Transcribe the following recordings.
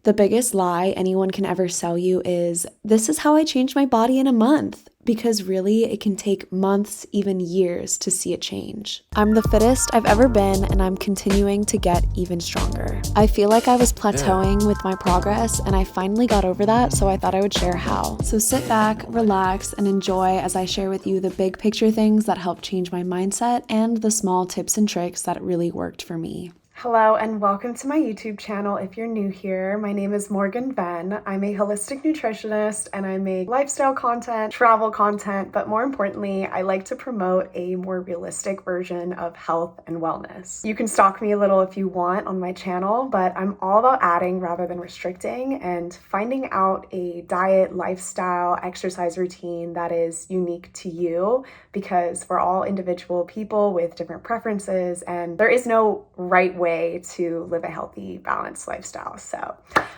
The biggest lie anyone can ever sell you is, this is how I changed my body in a month. Because really, it can take months, even years to see a change. I'm the fittest I've ever been, and I'm continuing to get even stronger. I feel like I was plateauing with my progress, and I finally got over that, so I thought I would share how. So sit back, relax, and enjoy as I share with you the big picture things that helped change my mindset and the small tips and tricks that really worked for me. Hello and welcome to my YouTube channel. If you're new here, my name is Morgan Venn. I'm a holistic nutritionist and I make lifestyle content, travel content, but more importantly, I like to promote a more realistic version of health and wellness. You can stalk me a little if you want on my channel, but I'm all about adding rather than restricting and finding out a diet, lifestyle, exercise routine that is unique to you, because we're all individual people with different preferences and there is no right way to live a healthy, balanced lifestyle. So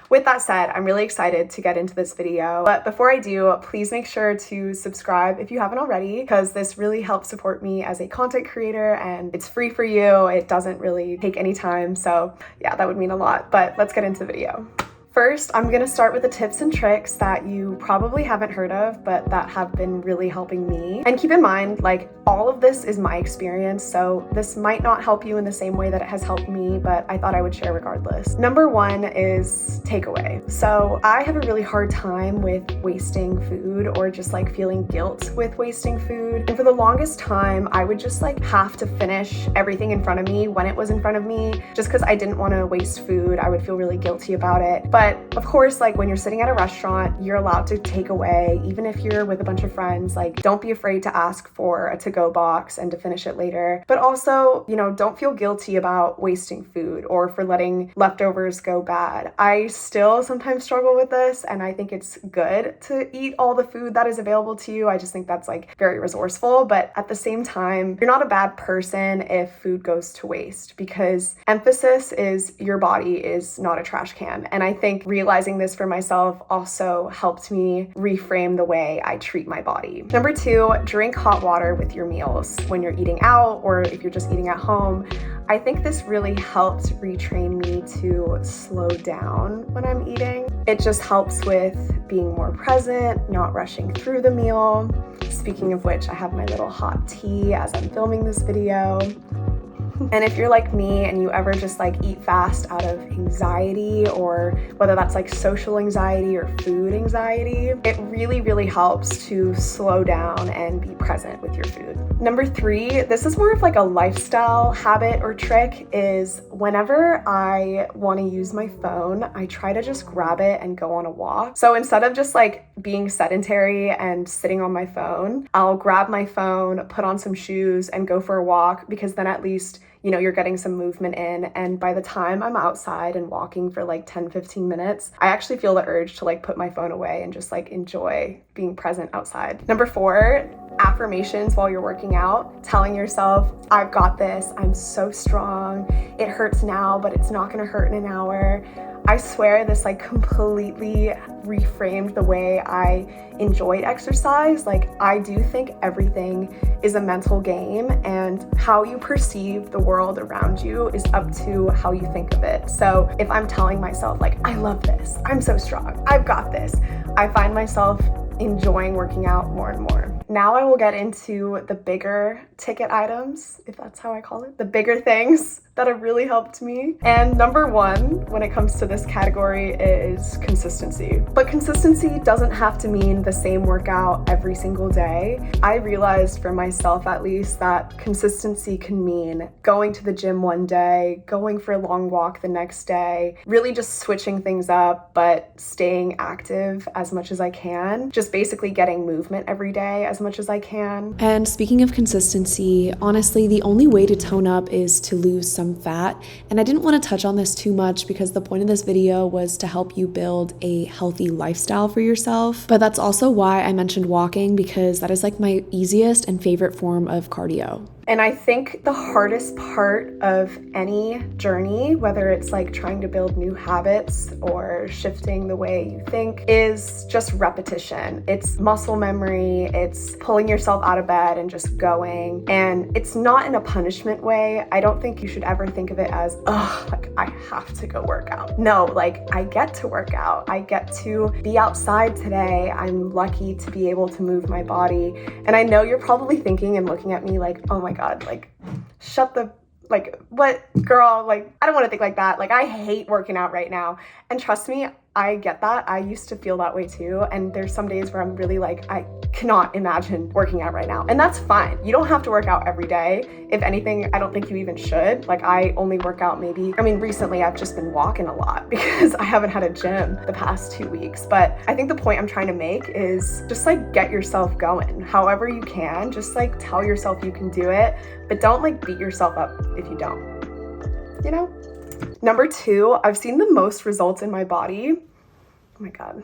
with that said, I'm really excited to get into this video. But before I do, please make sure to subscribe if you haven't already, because this really helps support me as a content creator and it's free for you. It doesn't really take any time. So yeah, that would mean a lot, but let's get into the video. First, I'm gonna start with the tips and tricks that you probably haven't heard of, but that have been really helping me. And keep in mind, like, all of this is my experience, so this might not help you in the same way that it has helped me, but I thought I would share regardless. Number one is takeaway. So I have a really hard time with wasting food or just like feeling guilt with wasting food. And for the longest time, I would just like have to finish everything in front of me when it was in front of me, just because I didn't want to waste food. I would feel really guilty about it. But of course, like when you're sitting at a restaurant, you're allowed to take away, even if you're with a bunch of friends. Like, don't be afraid to ask for a to-go box and to finish it later. But also, you know, don't feel guilty about wasting food or for letting leftovers go bad. I still sometimes struggle with this, and I think it's good to eat all the food that is available to you. I just think that's like very resourceful. But at the same time, you're not a bad person if food goes to waste, because emphasis is your body is not a trash can. And I think realizing this for myself also helped me reframe the way I treat my body. Number two, drink hot water with your meals when you're eating out or if you're just eating at home. I think this really helped retrain me to slow down when I'm eating. It just helps with being more present, not rushing through the meal. Speaking of which, I have my little hot tea as I'm filming this video. And if you're like me and you ever just like eat fast out of anxiety, or whether that's like social anxiety or food anxiety, it really, really helps to slow down and be present with your food. Number three, this is more of like a lifestyle habit or trick, is whenever I want to use my phone, I try to just grab it and go on a walk. So instead of just like being sedentary and sitting on my phone, I'll grab my phone, put on some shoes and go for a walk, because then at least, you know, you're getting some movement in. And by the time I'm outside and walking for like 10-15 minutes, I actually feel the urge to like put my phone away and just like enjoy being present outside. Number four, affirmations while you're working out, telling yourself, I've got this, I'm so strong, it hurts now, but it's not gonna hurt in an hour. I swear this like completely reframed the way I enjoyed exercise. Like, I do think everything is a mental game, and how you perceive the world around you is up to how you think of it. So if I'm telling myself like, I love this, I'm so strong, I've got this, I find myself enjoying working out more and more. Now I will get into the bigger ticket items, if that's how I call it, the bigger things that have really helped me. And number one, when it comes to this category, is consistency. But consistency doesn't have to mean the same workout every single day. I realized for myself at least that consistency can mean going to the gym one day, going for a long walk the next day, really just switching things up, but staying active as much as I can. Just basically getting movement every day as much as I can. And speaking of consistency, honestly, the only way to tone up is to lose some fat. And I didn't want to touch on this too much because the point of this video was to help you build a healthy lifestyle for yourself. But that's also why I mentioned walking, because that is like my easiest and favorite form of cardio. And I think the hardest part of any journey, whether it's like trying to build new habits or shifting the way you think, is just repetition. It's muscle memory, it's pulling yourself out of bed and just going. And it's not in a punishment way. I don't think you should ever think of it as, oh, like I have to go work out. No, like I get to work out. I get to be outside today. I'm lucky to be able to move my body. And I know you're probably thinking and looking at me like, oh my God, like shut the, like what girl, like I don't want to think like that. Like I hate working out right now. And trust me, I get that. I used to feel that way too. And there's some days where I'm really like, I cannot imagine working out right now. And that's fine. You don't have to work out every day. If anything, I don't think you even should. Like I only work out recently I've just been walking a lot because I haven't had a gym the past 2 weeks. But I think the point I'm trying to make is just like get yourself going. However you can, just like tell yourself you can do it, but don't like beat yourself up if you don't, you know? Number 2, I've seen the most results in my body. Oh my God.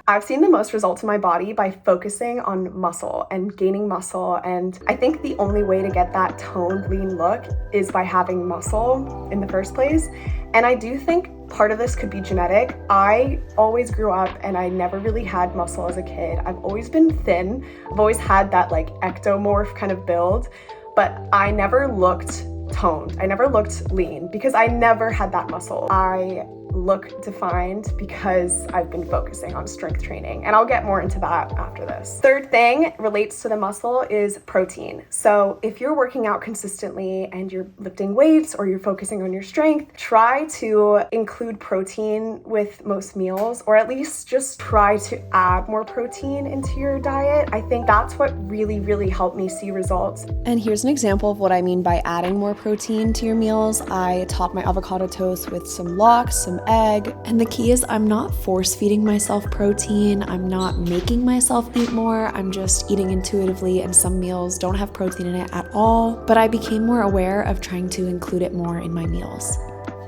I've seen the most results in my body by focusing on muscle and gaining muscle. And I think the only way to get that toned, lean look is by having muscle in the first place. And I do think part of this could be genetic. I always grew up and I never really had muscle as a kid. I've always been thin. I've always had that like ectomorph kind of build, but I never looked toned. I never looked lean because I never had that muscle. I look defined because I've been focusing on strength training, and I'll get more into that after this. Third thing relates to the muscle is protein. So if you're working out consistently and you're lifting weights or you're focusing on your strength, try to include protein with most meals, or at least just try to add more protein into your diet. I think that's what really, really helped me see results. And here's an example of what I mean by adding more protein to your meals. I top my avocado toast with some lox, some egg, and the key is I'm not force feeding myself protein. I'm not making myself eat more. I'm just eating intuitively, and some meals don't have protein in it at all, but I became more aware of trying to include it more in my meals.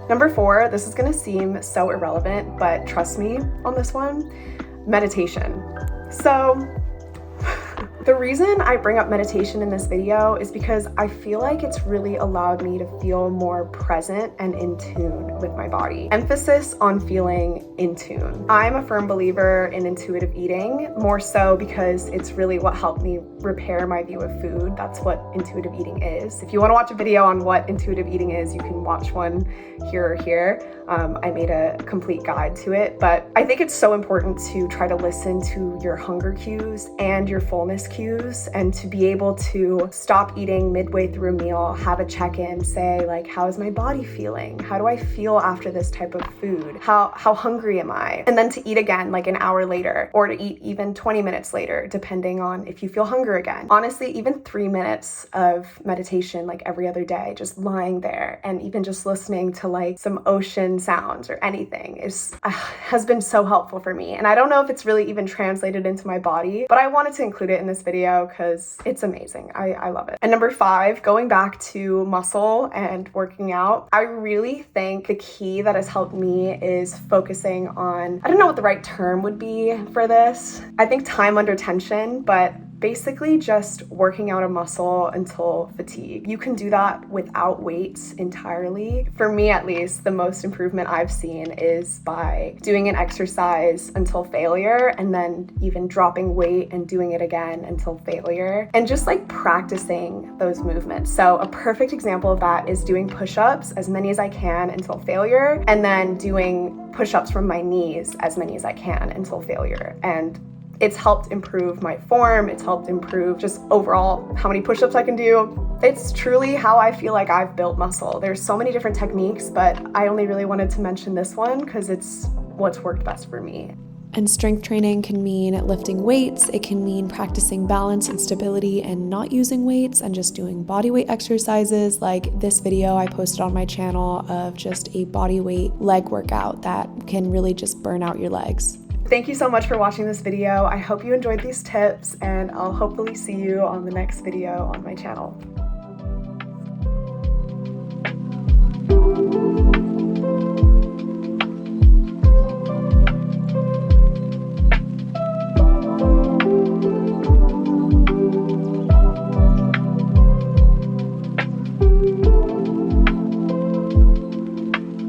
Number 4, this is gonna seem so irrelevant, but trust me on this one, meditation. So the reason I bring up meditation in this video is because I feel like it's really allowed me to feel more present and in tune with my body. Emphasis on feeling in tune. I'm a firm believer in intuitive eating, more so because it's really what helped me repair my view of food. That's what intuitive eating is. If you want to watch a video on what intuitive eating is, you can watch one here or here. I made a complete guide to it, but I think it's so important to try to listen to your hunger cues and your fullness cues, and to be able to stop eating midway through a meal, have a check-in, say like, how is my body feeling? How do I feel after this type of food? How hungry am I? And then to eat again like an hour later, or to eat even 20 minutes later, depending on if you feel hunger again. Honestly, even 3 minutes of meditation like every other day, just lying there and even just listening to like some ocean sounds or anything has been so helpful for me. And I don't know if it's really even translated into my body, but I wanted to include it in this video because it's amazing. I love it. And number 5, going back to muscle and working out, I really think the key that has helped me is focusing on, I don't know what the right term would be for this. I think time under tension, but basically just working out a muscle until fatigue. You can do that without weights entirely. For me, at least, the most improvement I've seen is by doing an exercise until failure, and then even dropping weight and doing it again until failure, and just like practicing those movements. So a perfect example of that is doing push-ups, as many as I can until failure, and then doing push-ups from my knees as many as I can until failure. And it's helped improve my form. It's helped improve just overall how many push-ups I can do. It's truly how I feel like I've built muscle. There's so many different techniques, but I only really wanted to mention this one because it's what's worked best for me. And strength training can mean lifting weights. It can mean practicing balance and stability and not using weights and just doing body weight exercises like this video I posted on my channel of just a body weight leg workout that can really just burn out your legs. Thank you so much for watching this video. I hope you enjoyed these tips, and I'll hopefully see you on the next video on my channel.